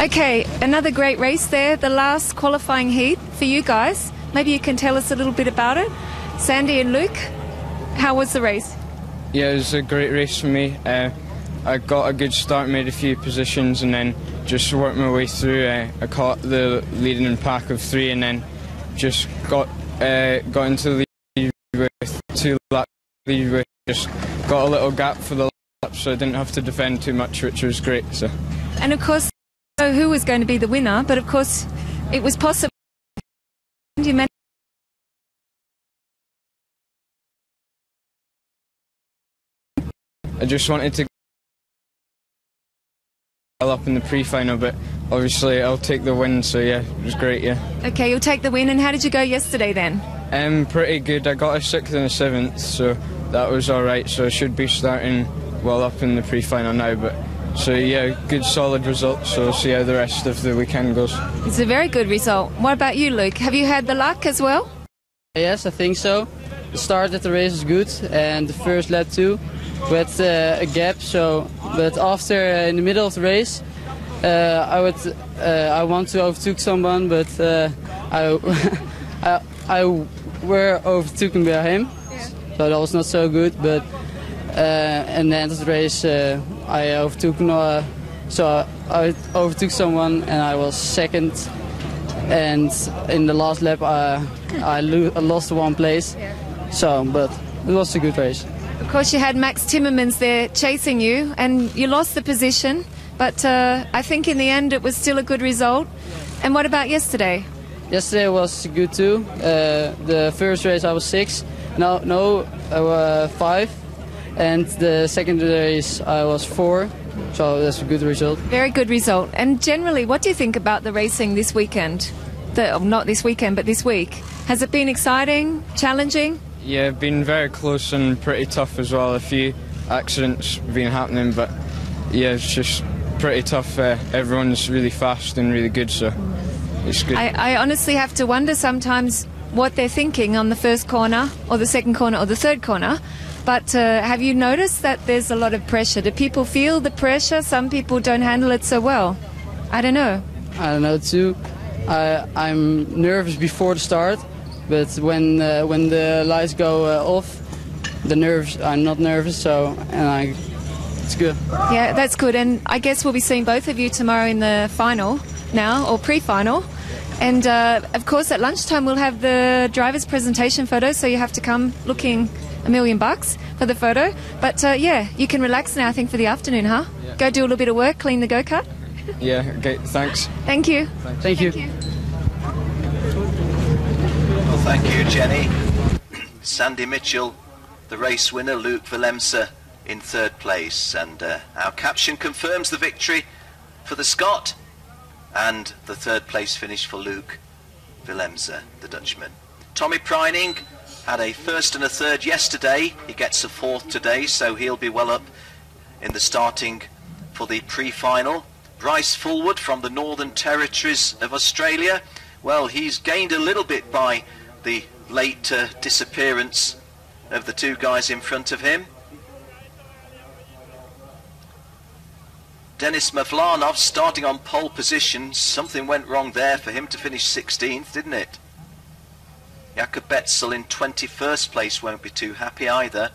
Okay, another great race there, the last qualifying heat for you guys. Maybe you can tell us a little bit about it. Sandy and Luke, how was the race? Yeah, it was a great race for me. I got a good start, made a few positions, and then just worked my way through. I caught the leading pack of 3, and then just got into the lead with 2 lap lead, with just got a little gap for the lap, so I didn't have to defend too much, which was great. So. And of course, I don't know who was going to be the winner, but of course, it was possible. I just wanted to up in the pre-final, but obviously I'll take the win, so yeah, it was great, yeah. Okay, you'll take the win, and how did you go yesterday then? Pretty good. I got a 6th and a 7th, so that was alright, so I should be starting well up in the pre-final now, but so yeah, good solid result, so we'll see how the rest of the weekend goes. It's a very good result. What about you, Luke? Have you had the luck as well? Yes, I think so. The start of the race was good, and the first lap too, with a gap. So, but after in the middle of the race, I want to overtake someone, but I were overtaken by him, so that was not so good. But and the end of the race, I overtook so I overtook someone, and I was 2nd. And in the last lap, I lost 1 place. So, but it was a good race. Of course, you had Max Timmermans there chasing you, and you lost the position. But I think in the end, it was still a good result. And what about yesterday? Yesterday was good too. The first race I was 6. No, I was 5. And the second race I was 4. So that's a good result. Very good result. And generally, what do you think about the racing this weekend? Not this weekend, but this week. Has it been exciting, challenging? Yeah, been very close and pretty tough as well. A few accidents been happening, but yeah, it's just pretty tough. Everyone's really fast and really good, so it's good. I honestly have to wonder sometimes what they're thinking on the first corner or the second corner or the third corner. But have you noticed that there's a lot of pressure? Do people feel the pressure? Some people don't handle it so well. I don't know. I don't know too. I'm nervous before the start, but when the lights go off, I'm not nervous. So it's good. Yeah, that's good. And I guess we'll be seeing both of you tomorrow in the final now, or pre-final. And of course, at lunchtime we'll have the driver's presentation photo. So you have to come looking $1 million for the photo. But yeah, you can relax now, I think, for the afternoon, huh? Yeah. Go do a little bit of work, clean the go-kart. Yeah, okay, thanks. Thank you. Thank you. Well, thank you, Jenny. Sandy Mitchell, the race winner, Luke Willemse in 3rd place. And our caption confirms the victory for the Scot and the 3rd place finish for Luke Willemse, the Dutchman. Tommy Preining had a 1st and a 3rd yesterday. He gets a 4th today, so he'll be well up in the starting for the pre-final. Bryce Fullwood from the Northern Territories of Australia. Well, he's gained a little bit by the late disappearance of the 2 guys in front of him. Denis Mavlanov starting on pole position. Something went wrong there for him to finish 16th, didn't it? Jakob Betzel in 21st place won't be too happy either.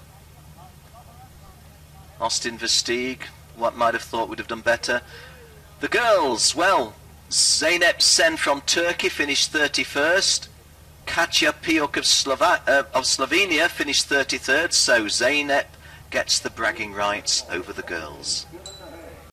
Austin Versteeg, what might have thought would have done better. The girls, well, Zeynep Sen from Turkey finished 31st. Katja Piok of Slovenia finished 33rd, so Zeynep gets the bragging rights over the girls.